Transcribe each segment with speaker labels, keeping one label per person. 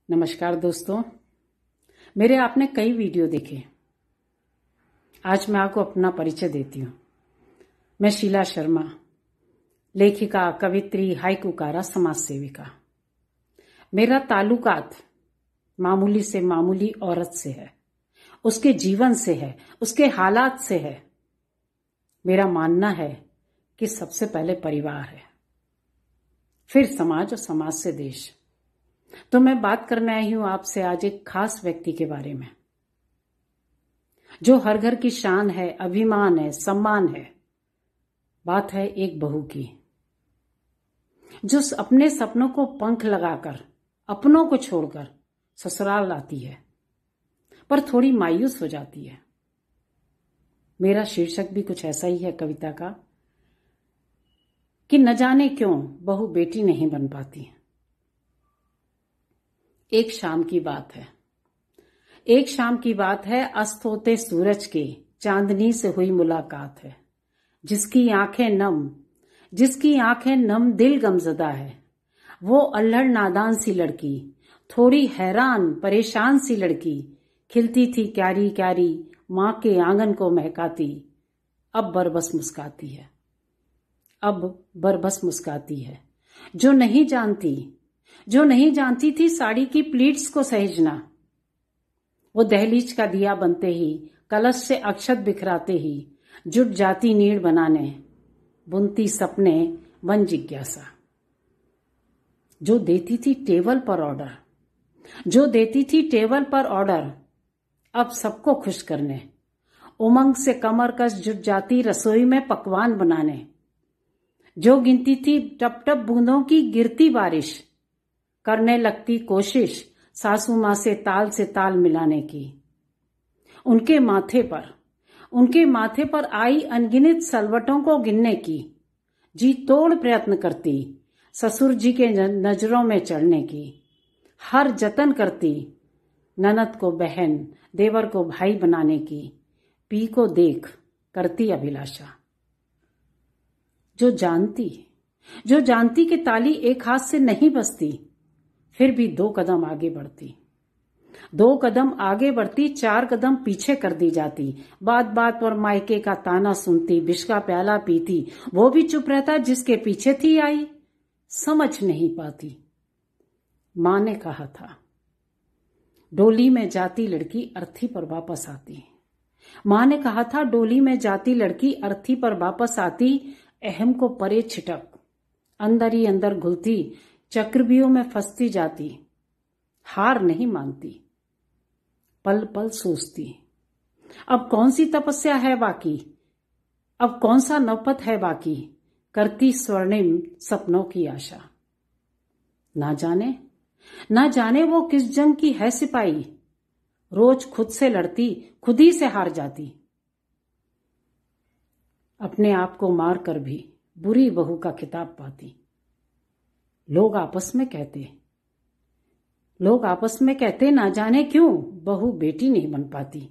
Speaker 1: नमस्कार दोस्तों, मेरे आपने कई वीडियो देखे। आज मैं आपको अपना परिचय देती हूँ। मैं शीला शर्मा, लेखिका, कवित्री, हाइकूकारा, समाज सेविका। मेरा ताल्लुकात मामूली से मामूली औरत से है, उसके जीवन से है, उसके हालात से है। मेरा मानना है कि सबसे पहले परिवार है, फिर समाज और समाज से देश। तो मैं बात करने आई हूं आपसे आज एक खास व्यक्ति के बारे में, जो हर घर की शान है, अभिमान है, सम्मान है। बात है एक बहू की, जो अपने सपनों को पंख लगाकर, अपनों को छोड़कर ससुराल आती है, पर थोड़ी मायूस हो जाती है। मेरा शीर्षक भी कुछ ऐसा ही है कविता का कि न जाने क्यों बहू बेटी नहीं बन पाती। एक शाम की बात है, एक शाम की बात है, अस्त होते सूरज के चांदनी से हुई मुलाकात है। जिसकी आंखें नम दिल गमजदा है। वो अल्हड़ नादान सी लड़की, थोड़ी हैरान परेशान सी लड़की, खिलती थी क्यारी क्यारी माँ के आंगन को महकाती। अब बरबस मुस्काती है। जो नहीं जानती थी साड़ी की प्लीट्स को सहेजना। वो दहलीज का दिया बनते ही, कलश से अक्षत बिखराते ही जुट जाती नीड़ बनाने, बुनती सपने वन जिज्ञासा। जो देती थी टेबल पर ऑर्डर, अब सबको खुश करने, उमंग से कमर कस जुट जाती रसोई में पकवान बनाने। जो गिनती थी टप टप बूंदों की गिरती बारिश, करने लगती कोशिश सासू माँ से ताल मिलाने की। उनके माथे पर आई अनगिनत सलवटों को गिनने की, जी तोड़ प्रयत्न करती ससुर जी के नजरों में चढ़ने की। हर जतन करती ननद को बहन, देवर को भाई बनाने की, पी को देख करती अभिलाषा। जो जानती कि ताली एक हाथ से नहीं बजती, फिर भी 2 कदम आगे बढ़ती 4 कदम पीछे कर दी जाती। बात बात पर मायके का ताना सुनती, विष का प्याला पीती, वो भी चुप रहता जिसके पीछे थी आई। समझ नहीं पाती। माँ ने कहा था डोली में जाती लड़की अर्थी पर वापस आती। अहम को परे छिटक, अंदर ही अंदर घुलती, चक्रव्यूह में फंसती जाती। हार नहीं मानती, पल पल सोचती, अब कौन सी तपस्या है बाकी, अब कौन सा नवपथ है बाकी। करती स्वर्णिम सपनों की आशा। ना जाने वो किस जंग की है सिपाही, रोज खुद से लड़ती, खुद ही से हार जाती। अपने आप को मार कर भी बुरी बहू का खिताब पाती। लोग आपस में कहते ना जाने क्यों बहू बेटी नहीं बन पाती।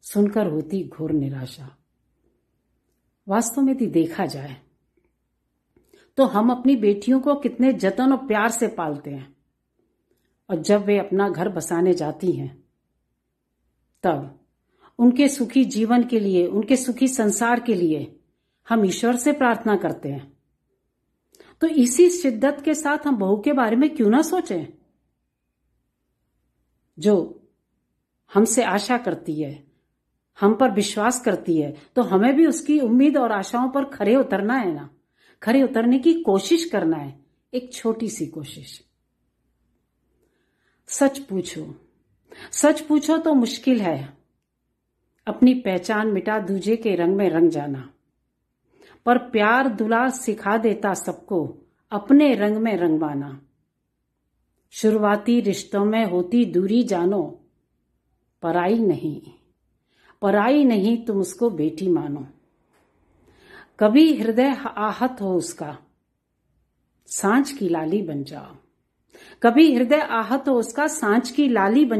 Speaker 1: सुनकर होती घोर निराशा। वास्तव में यदि देखा जाए तो हम अपनी बेटियों को कितने जतन और प्यार से पालते हैं, और जब वे अपना घर बसाने जाती हैं तब उनके सुखी जीवन के लिए, उनके सुखी संसार के लिए हम ईश्वर से प्रार्थना करते हैं। तो इसी शिद्दत के साथ हम बहू के बारे में क्यों ना सोचें, जो हमसे आशा करती है, हम पर विश्वास करती है, तो हमें भी उसकी उम्मीद और आशाओं पर खरे उतरना है ना, खरे उतरने की कोशिश करना है। एक छोटी सी कोशिश। सच पूछो तो मुश्किल है अपनी पहचान मिटा दूजे के रंग में रंग जाना, पर प्यार दुलार सिखा देता सबको अपने रंग में रंगवाना। शुरुआती रिश्तों में होती दूरी जानो, पराई नहीं तुम उसको बेटी मानो। कभी हृदय आहत हो उसका, सांझ की लाली बन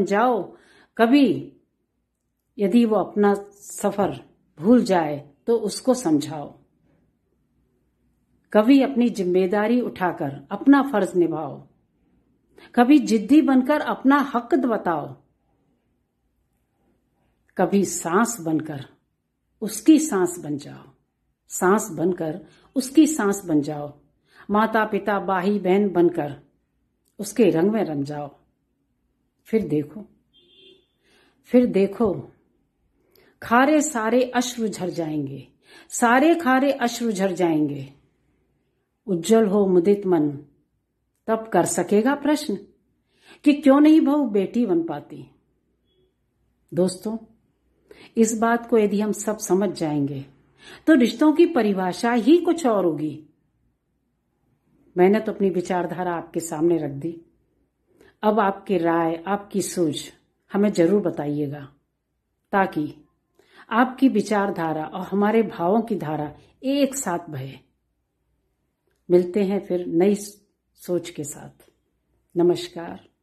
Speaker 1: जाओ। कभी यदि वो अपना सफर भूल जाए तो उसको समझाओ। कभी अपनी जिम्मेदारी उठाकर अपना फर्ज निभाओ। कभी जिद्दी बनकर अपना हक बताओ, कभी सांस बनकर उसकी सांस बन जाओ, सांस बनकर उसकी सांस बन जाओ, माता पिता भाई बहन बनकर उसके रंग में रंग जाओ। फिर देखो खारे सारे अश्रु झर जाएंगे, सारे खारे अश्रु झर जाएंगे। उज्जवल हो मुदित मन, तब कर सकेगा प्रश्न कि क्यों नहीं बहू बेटी बन पाती। दोस्तों, इस बात को यदि हम सब समझ जाएंगे तो रिश्तों की परिभाषा ही कुछ और होगी। मैंने तो अपनी विचारधारा आपके सामने रख दी। अब आपकी राय, आपकी सोच हमें जरूर बताइएगा, ताकि आपकी विचारधारा और हमारे भावों की धारा एक साथ बहे। मिलते हैं फिर नई सोच के साथ। नमस्कार।